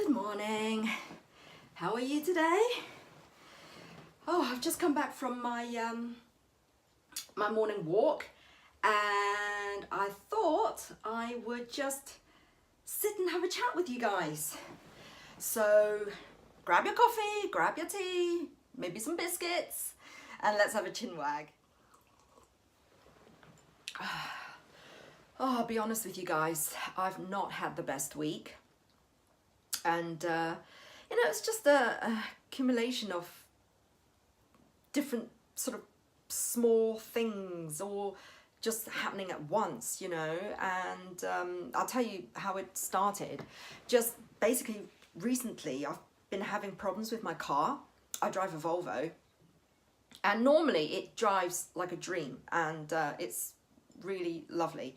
Good morning. How are you today? Oh, I've just come back from my my morning walk, and I thought I would just sit and have a chat with you guys. So grab your coffee, grab your tea, maybe some biscuits, and let's have a chin wag. Oh, I'll be honest with you guys, I've not had the best week. And, you know, it's just a accumulation of different sort of small things all just happening at once, you know. And I'll tell you how it started. Just basically recently, I've been having problems with my car. I drive a Volvo. And normally it drives like a dream, and it's really lovely.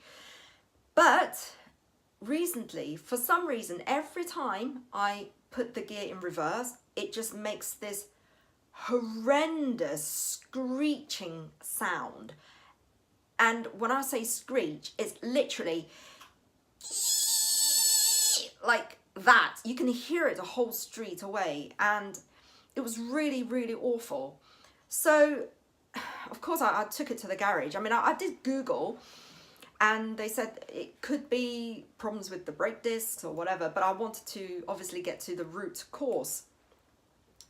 But recently, for some reason, every time I put the gear in reverse, it just makes this horrendous screeching sound. And when I say screech, it's literally like that. You can hear it a whole street away, and it was really, really awful. So, of course, I took it to the garage. I mean, I did Google, and they said it could be problems with the brake discs or whatever, but I wanted to obviously get to the root cause.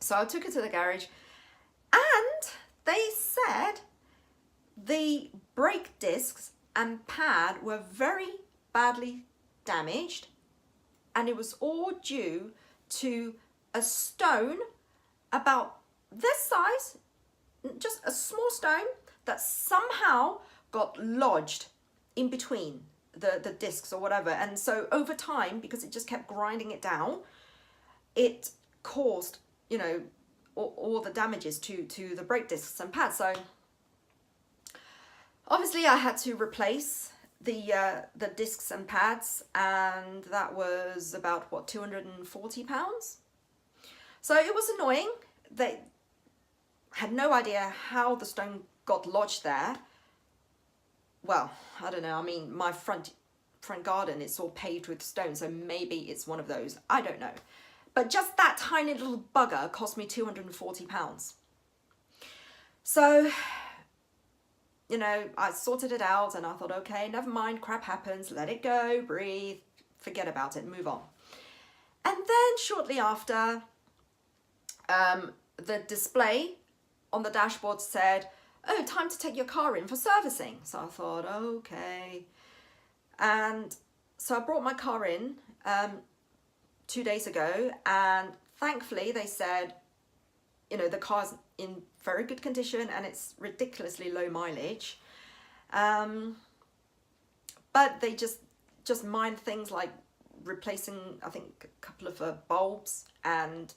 So I took it to the garage, and they said the brake discs and pad were very badly damaged, and it was all due to a stone about this size, just a small stone that somehow got lodged in between the discs or whatever. And so over time, because it just kept grinding it down, it caused, you know, all the damages to the brake discs and pads. So obviously I had to replace the discs and pads, and that was about, what, £240. So it was annoying. They had no idea how the stone got lodged there. Well, I don't know. I mean, my front garden, it's all paved with stone, so maybe it's one of those. I don't know. But just that tiny little bugger cost me £240. So, you know, I sorted it out, and I thought, okay, never mind, crap happens, let it go, breathe, forget about it, move on. And then shortly after, the display on the dashboard said, oh, time to take your car in for servicing. So I thought, okay. And so I brought my car in 2 days ago, and thankfully they said, you know, the car's in very good condition and it's ridiculously low mileage. But they just mind things like replacing, I think, a couple of bulbs, and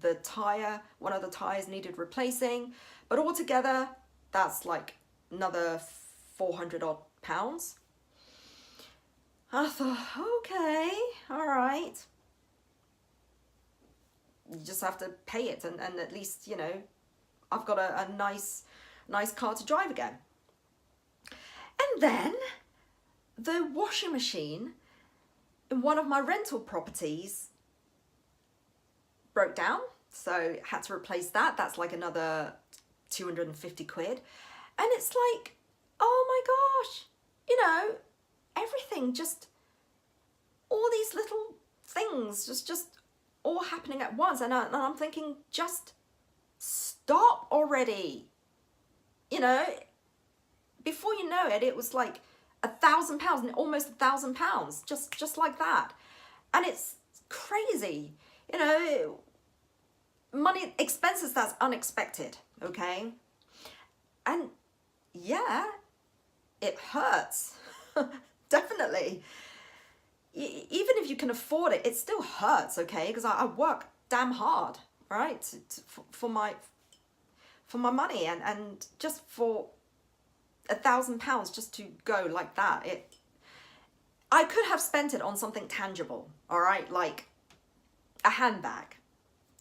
the tire, one of the tires needed replacing. But altogether, that's like another 400 odd pounds. I thought, okay, all right. You just have to pay it, and at least, you know, I've got a nice car to drive again. And then the washing machine in one of my rental properties broke down, so had to replace that. That's like another 250 quid. And it's like, oh my gosh, you know, everything, just all these little things just all happening at once. And I'm thinking, just stop already. You know, before you know it, it was like £1,000, almost £1,000, just like that. And it's crazy, you know, money, expenses that's unexpected, okay? And yeah, it hurts, definitely. Even if you can afford it, it still hurts, okay? Because I work damn hard, right, for my money, and just for £1,000 just to go like that, I could have spent it on something tangible, all right, like a handbag.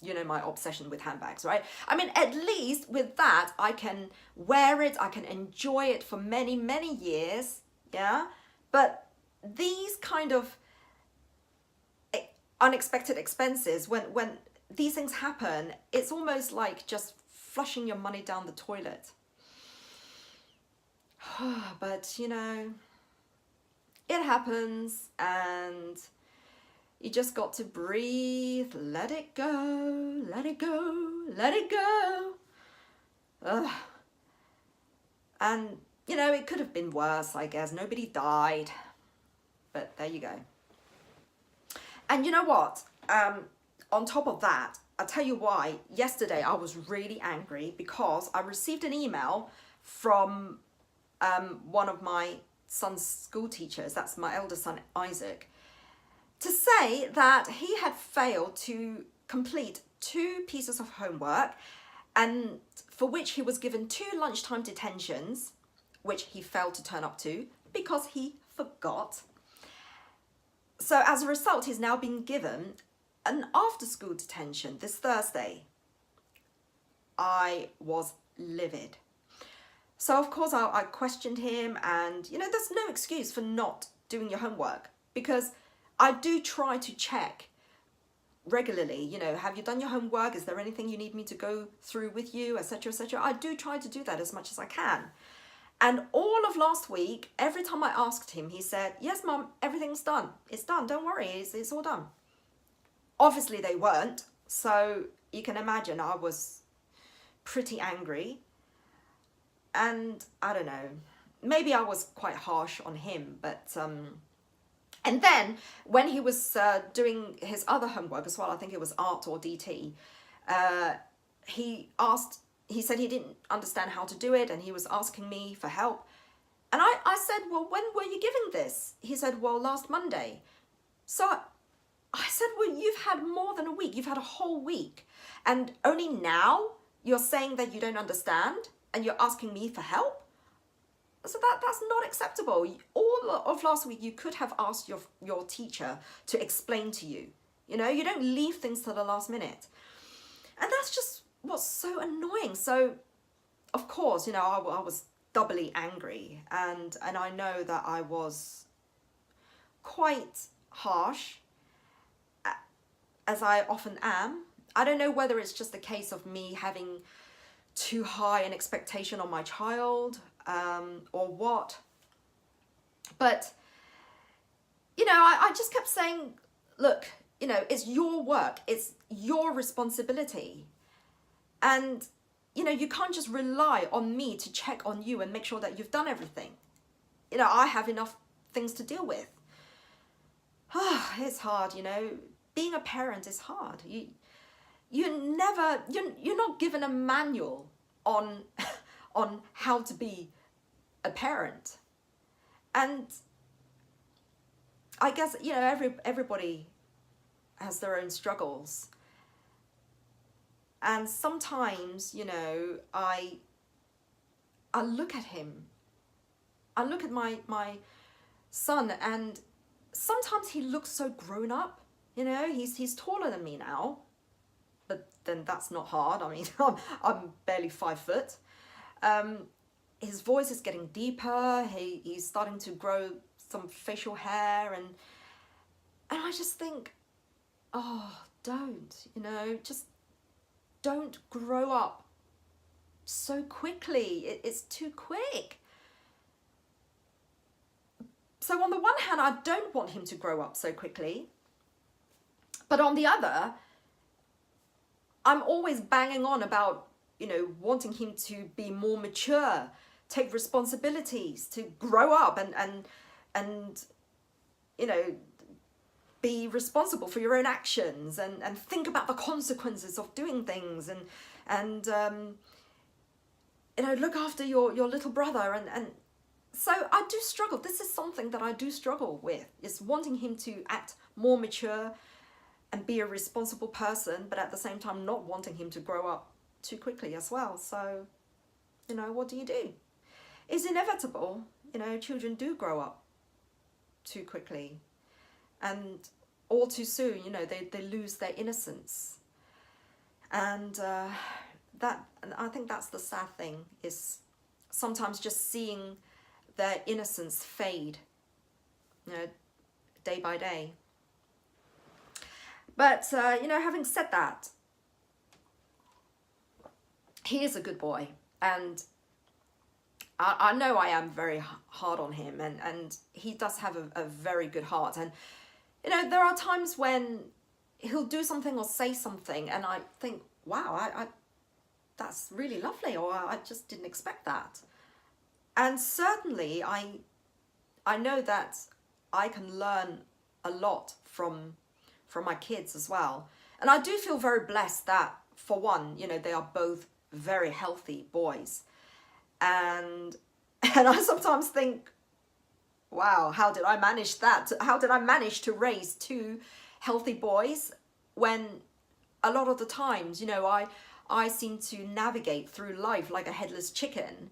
You know my obsession with handbags, right? I mean, at least with that, I can wear it, I can enjoy it for many, many years, yeah? But these kind of unexpected expenses, when these things happen, it's almost like just flushing your money down the toilet. But, you know, it happens, and you just got to breathe, let it go, let it go, let it go. Ugh. And, you know, it could have been worse, I guess. Nobody died. But there you go. And you know what? On top of that, I'll tell you why. Yesterday, I was really angry because I received an email from one of my son's school teachers. That's my eldest son, Isaac, to say that he had failed to complete 2 pieces of homework, and for which he was given 2 lunchtime detentions, which he failed to turn up to because he forgot. So as a result, he's now been given an after-school detention this Thursday. I was livid. So of course I questioned him, and you know, there's no excuse for not doing your homework, because I do try to check regularly, you know, have you done your homework? Is there anything you need me to go through with you, etc., etc. I do try to do that as much as I can. And all of last week, every time I asked him, he said, yes, Mum, everything's done. It's done. Don't worry. It's all done. Obviously, they weren't. So you can imagine I was pretty angry. And I don't know, maybe I was quite harsh on him, but... And then when he was doing his other homework as well, I think it was art or DT, he said he didn't understand how to do it, and he was asking me for help. And I said, well, when were you giving this? He said, well, last Monday. So I said, well, you've had more than a week. You've had a whole week. And only now you're saying that you don't understand and you're asking me for help? So that's not acceptable. All of last week, you could have asked your teacher to explain to you. You know, you don't leave things to the last minute. And that's just what's so annoying. So, of course, you know, I was doubly angry. And I know that I was quite harsh, as I often am. I don't know whether it's just a case of me having too high an expectation on my child, or what. But, you know, I just kept saying, look, you know, it's your work, it's your responsibility. And, you know, you can't just rely on me to check on you and make sure that you've done everything. You know, I have enough things to deal with. It's hard, you know. Being a parent is hard. You're not given a manual on how to be a parent. And I guess, you know, everybody has their own struggles. And sometimes, you know, I look at him. I look at my son, and sometimes he looks so grown up. You know, he's taller than me now. But then that's not hard. I mean, I'm barely 5 foot. His voice is getting deeper. He's starting to grow some facial hair, and I just think, oh, don't, you know, just don't grow up so quickly. It's too quick. So on the one hand, I don't want him to grow up so quickly. But on the other, I'm always banging on about, you know, wanting him to be more mature, take responsibilities, to grow up and you know, be responsible for your own actions, and think about the consequences of doing things, and you know, look after your little brother, and so I do struggle. This is something that I do struggle with, is wanting him to act more mature and be a responsible person, but at the same time not wanting him to grow up too quickly as well. So, you know, what do you do? It's inevitable. You know, children do grow up too quickly, and all too soon, you know, they lose their innocence. And I think that's the sad thing, is sometimes just seeing their innocence fade, you know, day by day. But, you know, having said that, he is a good boy. And I know I am very hard on him. And he does have a very good heart. And, you know, there are times when he'll do something or say something and I think, wow, that's really lovely, or I just didn't expect that. And certainly I know that I can learn a lot from my kids as well. And I do feel very blessed that, for one, you know, they are both very healthy boys. And I sometimes think, wow, how did I manage that? How did I manage to raise two healthy boys when a lot of the times, you know, I seem to navigate through life like a headless chicken,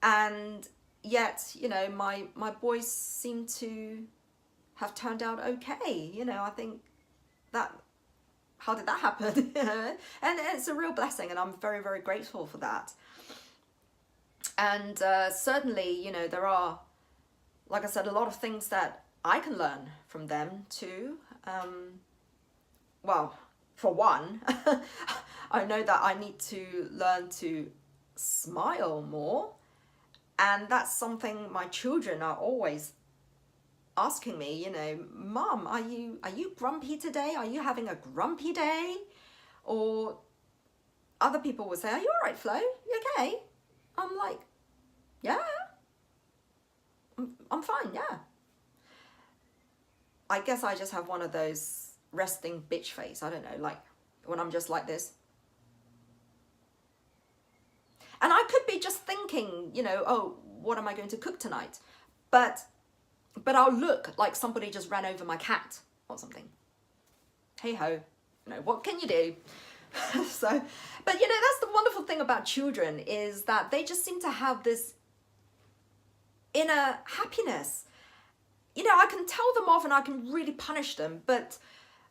and yet, you know, my boys seem to have turned out okay. You know, I think that, how did that happen? And it's a real blessing, and I'm very, very grateful for that. And certainly, you know, there are, like I said, a lot of things that I can learn from them too. Well, for one, I know that I need to learn to smile more. And that's something my children are always asking me, you know, Mom, are you grumpy today? Are you having a grumpy day? Or other people will say, are you all right, Flo? You okay? I'm like, yeah, I'm fine, yeah. I guess I just have one of those resting bitch face. I don't know, like when I'm just like this. And I could be just thinking, you know, oh, what am I going to cook tonight? But I'll look like somebody just ran over my cat or something. Hey ho, you know, what can you do? So, but you know, that's the wonderful thing about children, is that they just seem to have this inner happiness. You know, I can tell them off and I can really punish them, but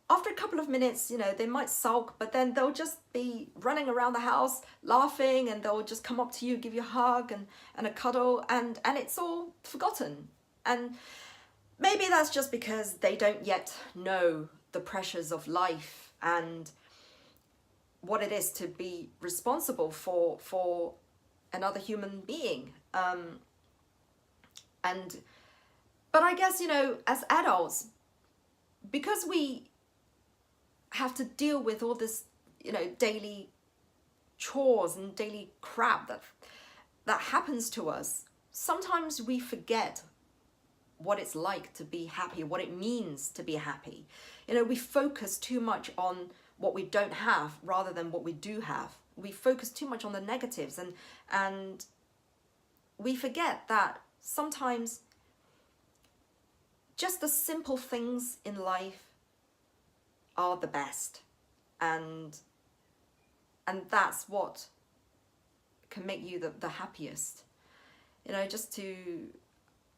after a couple of minutes, you know, they might sulk, but then they'll just be running around the house laughing, and they'll just come up to you, give you a hug and a cuddle, and it's all forgotten. And maybe that's just because they don't yet know the pressures of life and what it is to be responsible for another human being. But I guess, you know, as adults, because we have to deal with all this, you know, daily chores and daily crap that happens to us, sometimes we forget what it's like to be happy, what it means to be happy. You know, we focus too much on what we don't have rather than what we do have. We focus too much on the negatives, and we forget that sometimes just the simple things in life are the best, and that's what can make you the happiest. You know,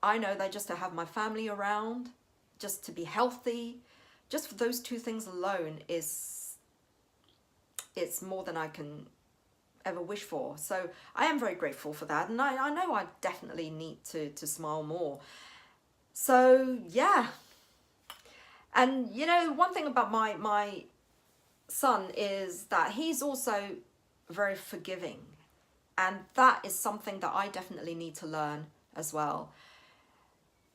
I know that just to have my family around, just to be healthy, just for those two things alone it's more than I can ever wish for. So I am very grateful for that, and I know I definitely need to smile more. So yeah. And you know, one thing about my son is that he's also very forgiving, and that is something that I definitely need to learn as well.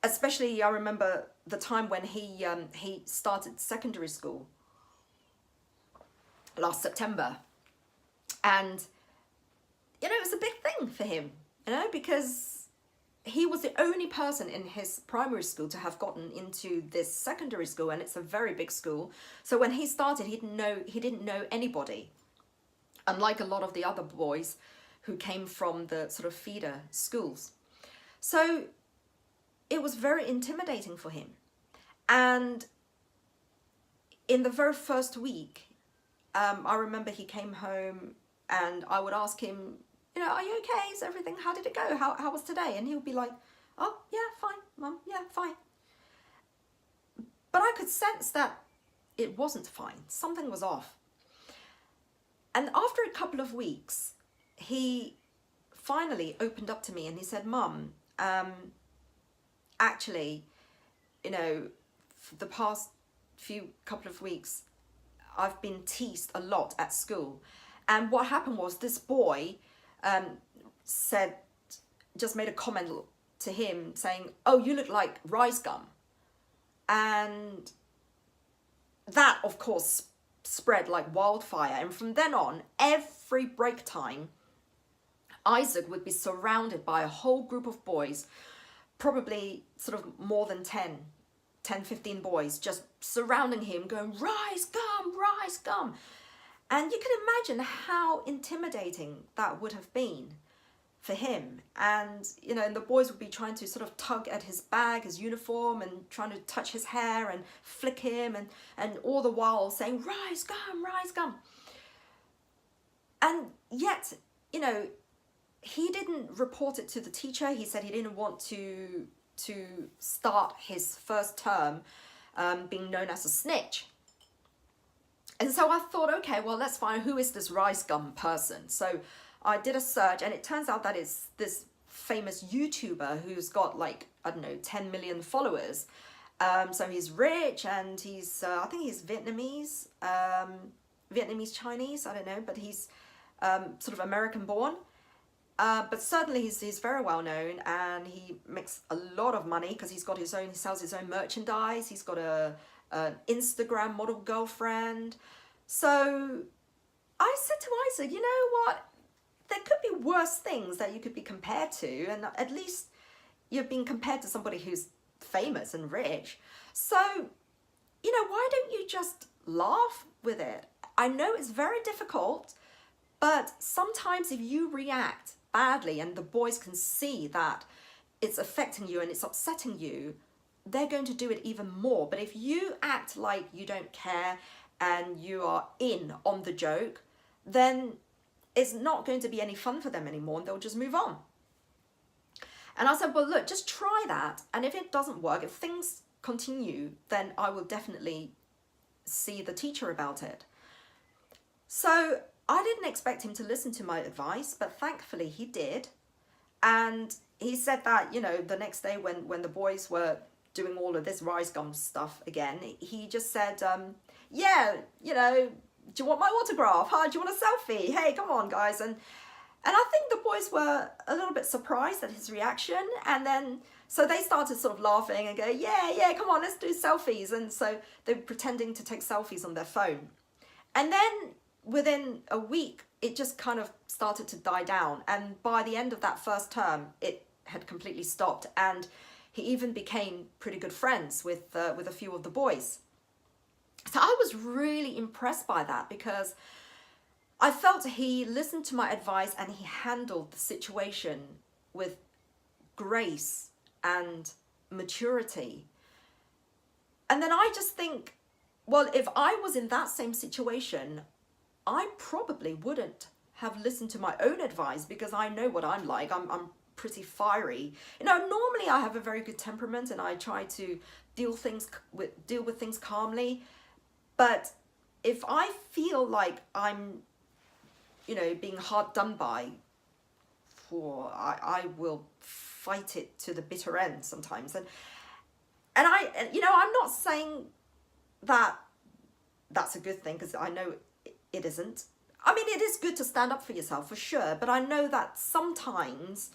Especially, I remember the time when he started secondary school last September, and you know, it was a big thing for him, you know, because he was the only person in his primary school to have gotten into this secondary school, and it's a very big school. So when he started, he didn't know anybody, unlike a lot of the other boys who came from the sort of feeder schools. So it was very intimidating for him. And in the very first week, I remember he came home and I would ask him, you know, are you okay? Is everything, how did it go? How was today? And he would be like, oh, yeah, fine, Mum, yeah, fine. But I could sense that it wasn't fine. Something was off. And after a couple of weeks, he finally opened up to me and he said, Mum, actually, you know, for the past couple of weeks, I've been teased a lot at school. And what happened was this boy just made a comment to him saying, "Oh, you look like rice gum." And that, of course, spread like wildfire. And from then on, every break time, Isaac would be surrounded by a whole group of boys, probably sort of more than 10, 15 boys, just surrounding him going, "Rice gum, rice gum." And you can imagine how intimidating that would have been for him. And, you know, and the boys would be trying to sort of tug at his bag, his uniform, and trying to touch his hair and flick him, and all the while saying, "Rice gum, rice gum." And yet, you know, he didn't report it to the teacher. He said he didn't want to start his first term being known as a snitch. And so I thought, okay, well, let's find who is this rice gum person. So I did a search, and it turns out that it's this famous YouTuber who's got like, I don't know, 10 million followers. So he's rich, and he's, I think he's Vietnamese, Chinese, I don't know, but he's sort of American born. But certainly he's very well known, and he makes a lot of money because he sells his own merchandise. He's got an Instagram model girlfriend. So I said to Isaac, you know what? There could be worse things that you could be compared to, and at least you're being compared to somebody who's famous and rich. So, you know, why don't you just laugh with it? I know it's very difficult, but sometimes if you react badly and the boys can see that it's affecting you and it's upsetting you, they're going to do it even more. But if you act like you don't care and you are in on the joke, then it's not going to be any fun for them anymore, and they'll just move on. And I said, well, look, just try that. And if it doesn't work, if things continue, then I will definitely see the teacher about it. So I didn't expect him to listen to my advice, but thankfully he did. And he said that, you know, the next day when the boys were doing all of this rice gum stuff again, he just said, yeah, you know, do you want my autograph? Huh? Do you want a selfie? Hey, come on, guys. And I think the boys were a little bit surprised at his reaction. And then, so they started sort of laughing and go, yeah, come on, let's do selfies. And so they were pretending to take selfies on their phone. And then within a week, it just kind of started to die down. And by the end of that first term, it had completely stopped. And he even became pretty good friends with a few of the boys. So I was really impressed by that, because I felt he listened to my advice and he handled the situation with grace and maturity. And then I just think, well, if I was in that same situation, I probably wouldn't have listened to my own advice, because I know what I'm like. I'm pretty fiery. You know, normally I have a very good temperament and I try to deal with things calmly. But if I feel like I'm, you know, being hard done by, I will fight it to the bitter end sometimes. And you know, I'm not saying that that's a good thing, because I know it isn't. I mean, it is good to stand up for yourself, for sure. But I know that sometimes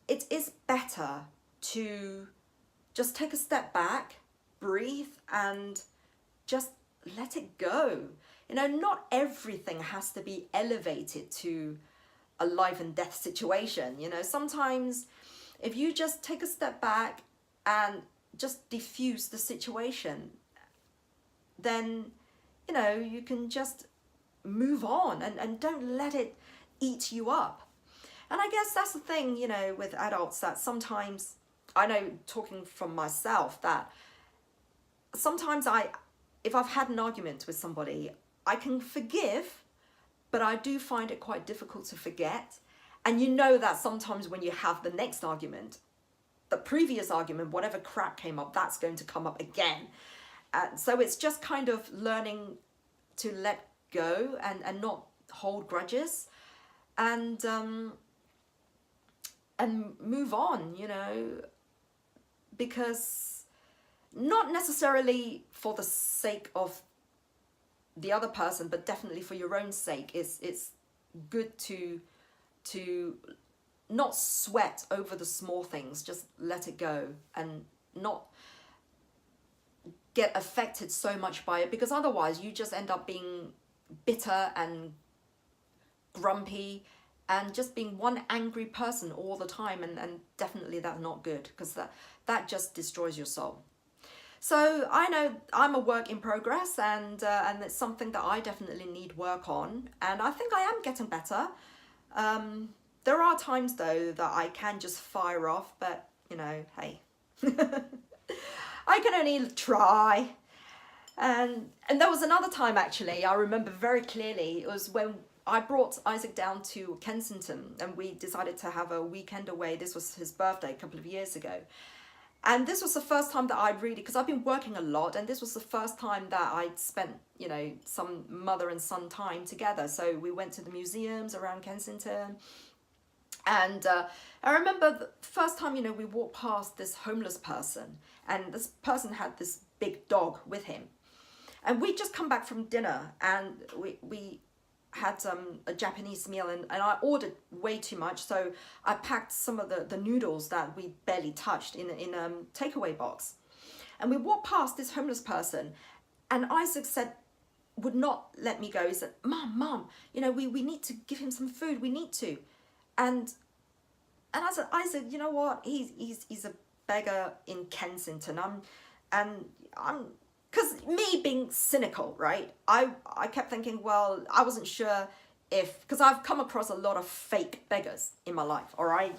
it is better to just take a step back, breathe, and just let it go. You know, not everything has to be elevated to a life and death situation. You know, sometimes if you just take a step back and just diffuse the situation, then, you know, you can just move on and don't let it eat you up. And I guess that's the thing, you know, with adults, that sometimes, I know, talking from myself, that sometimes if I've had an argument with somebody, I can forgive, but I do find it quite difficult to forget. And you know that sometimes when you have the next argument, the previous argument, whatever crap came up, that's going to come up again. So it's just kind of learning to let go and not hold grudges, and move on, you know, because not necessarily for the sake of the other person, but definitely for your own sake. It's good to not sweat over the small things, just let it go and not get affected so much by it, because otherwise you just end up being bitter and grumpy and just being one angry person all the time, and definitely that's not good, because that just destroys your soul. So I know I'm a work in progress, and it's something that I definitely need work on, and I think I am getting better. There are times though that I can just fire off, but you know, hey, I can only try. And there was another time, actually, I remember very clearly. It was when I brought Isaac down to Kensington and we decided to have a weekend away. This was his birthday a couple of years ago. And this was the first time that I'd really, because I've been working a lot, and this was the first time that I'd spent, you know, some mother and son time together. So we went to the museums around Kensington. And I remember the first time, you know, we walked past this homeless person, and this person had this big dog with him. And we'd just come back from dinner, and we had a Japanese meal, and I ordered way too much. So I packed some of the noodles that we barely touched in a takeaway box. And we walked past this homeless person, and Isaac would not let me go. He said, Mom, you know, we need to give him some food. We need to. And I said, Isaac, you know what? He's a beggar in Kensington. Because me being cynical, right? I kept thinking, well, I wasn't sure because I've come across a lot of fake beggars in my life, all right?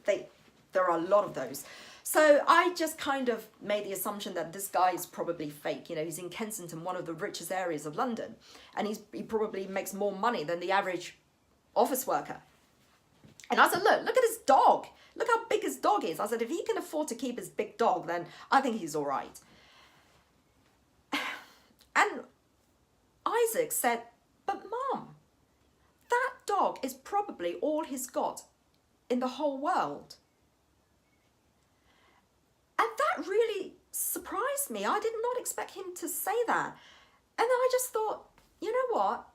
There are a lot of those. So I just kind of made the assumption that this guy is probably fake. You know, he's in Kensington, one of the richest areas of London, and he probably makes more money than the average office worker. And I said, look at his dog. Look how big his dog is. I said, if he can afford to keep his big dog, then I think he's all right. And Isaac said, but Mom, that dog is probably all he's got in the whole world. And that really surprised me. I did not expect him to say that. And then I just thought, you know what?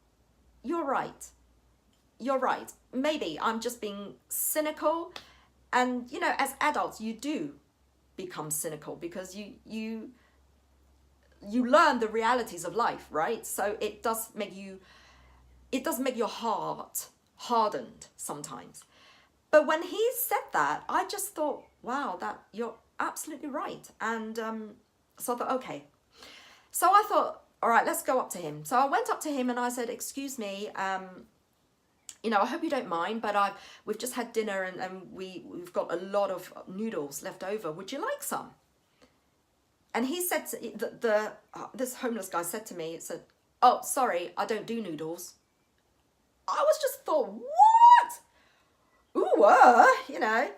You're right. You're right. Maybe I'm just being cynical. And, you know, as adults, you do become cynical because you learn the realities of life, right? So it does make your heart hardened sometimes. But when he said that, I just thought, wow, that you're absolutely right. And so I thought, okay. So I thought, all right, let's go up to him. So I went up to him and I said, excuse me, you know, I hope you don't mind, but we've just had dinner and we've got a lot of noodles left over. Would you like some? And he said, this homeless guy said to me, oh, sorry, I don't do noodles. I was just thought, what? Ooh, you know.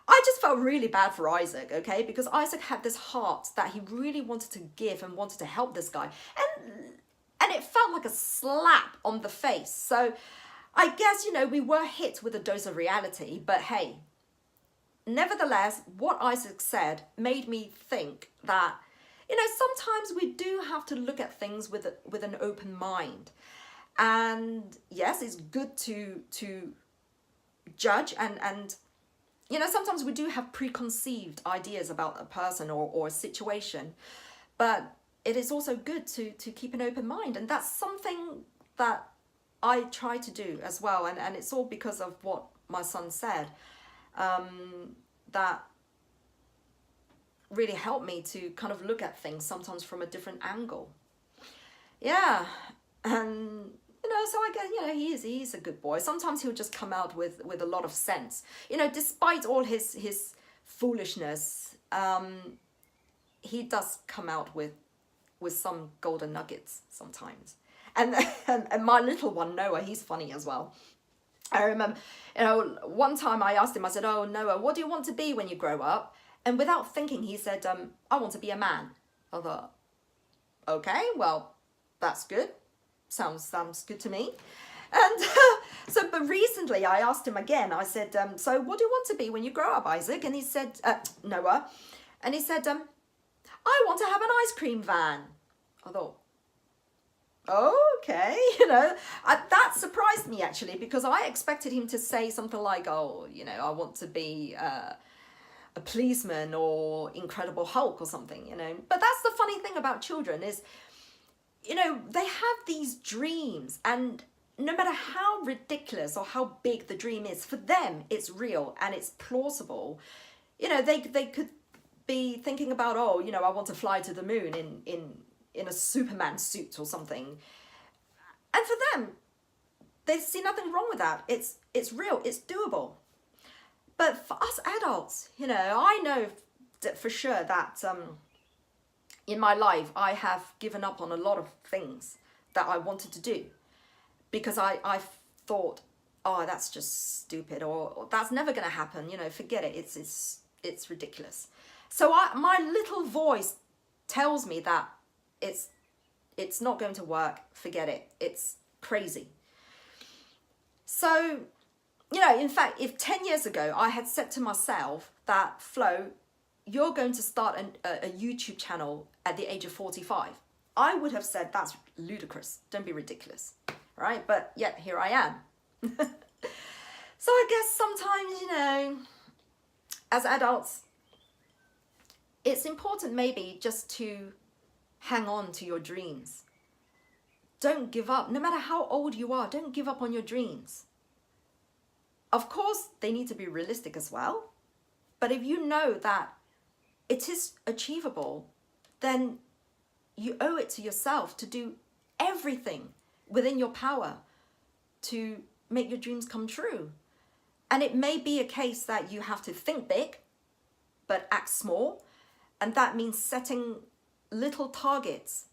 I just felt really bad for Isaac, okay? Because Isaac had this heart that he really wanted to give and wanted to help this guy. And it felt like a slap on the face. So I guess, you know, we were hit with a dose of reality, but hey, nevertheless, what Isaac said made me think that, you know, sometimes we do have to look at things with an open mind. And yes, it's good to judge and you know, sometimes we do have preconceived ideas about a person or a situation, but it is also good to keep an open mind. And that's something that I try to do as well. And it's all because of what my son said, that really helped me to kind of look at things sometimes from a different angle. Yeah. And you know, so I guess, you know, he's a good boy. Sometimes he'll just come out with a lot of sense. You know, despite all his foolishness, he does come out with some golden nuggets sometimes. And my little one, Noah, he's funny as well. I remember, you know, one time I asked him, I said, oh, Noah, what do you want to be when you grow up? And without thinking, he said, I want to be a man. I thought, okay, well, that's good. Sounds good to me. And but recently I asked him again, I said, so what do you want to be when you grow up, Isaac? And he said, Noah, and he said, I want to have an ice cream van. I thought, oh, okay, you know, that surprised me actually, because I expected him to say something like, oh, you know, I want to be a policeman or Incredible Hulk or something, you know. But that's the funny thing about children is, you know, they have these dreams, and no matter how ridiculous or how big the dream is, for them it's real and it's plausible. You know, they could be thinking about, oh, you know, I want to fly to the moon in a Superman suit or something. And for them, they see nothing wrong with that. It's real, it's doable. But for us adults, you know, I know for sure that in my life, I have given up on a lot of things that I wanted to do because I thought, oh, that's just stupid, or that's never going to happen. You know, forget it. It's ridiculous. So my little voice tells me that it's not going to work. Forget it. It's crazy. So, you know, in fact, if 10 years ago I had said to myself that, Flo, you're going to start a YouTube channel at the age of 45, I would have said that's ludicrous. Don't be ridiculous, right? But yet here I am. So I guess sometimes, you know, as adults, it's important maybe just to hang on to your dreams. Don't give up. No matter how old you are, don't give up on your dreams. Of course, they need to be realistic as well. But if you know that it is achievable, then you owe it to yourself to do everything within your power to make your dreams come true. And it may be a case that you have to think big, but act small. And that means setting little targets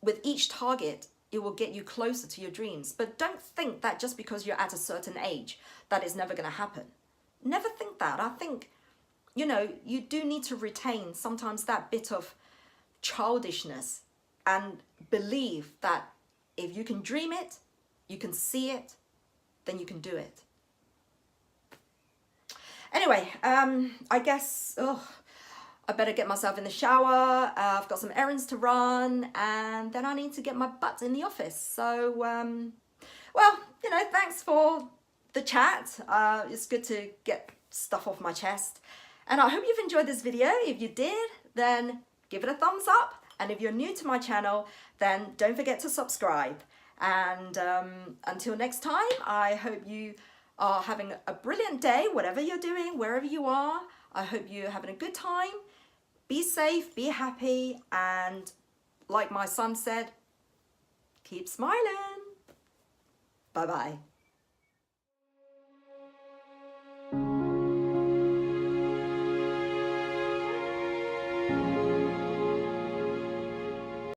with each target, it will get you closer to your dreams. But don't think that just because you're at a certain age, that is never going to happen. Never think that. I think, you know, you do need to retain sometimes that bit of childishness and believe that if you can dream it, you can see it, then you can do it. Anyway, I guess, I better get myself in the shower. I've got some errands to run, and then I need to get my butt in the office. So, well, you know, thanks for the chat. It's good to get stuff off my chest. And I hope you've enjoyed this video. If you did, then give it a thumbs up. And if you're new to my channel, then don't forget to subscribe. And until next time, I hope you are having a brilliant day, whatever you're doing, wherever you are. I hope you're having a good time. Be safe, be happy, and like my son said, keep smiling. Bye-bye.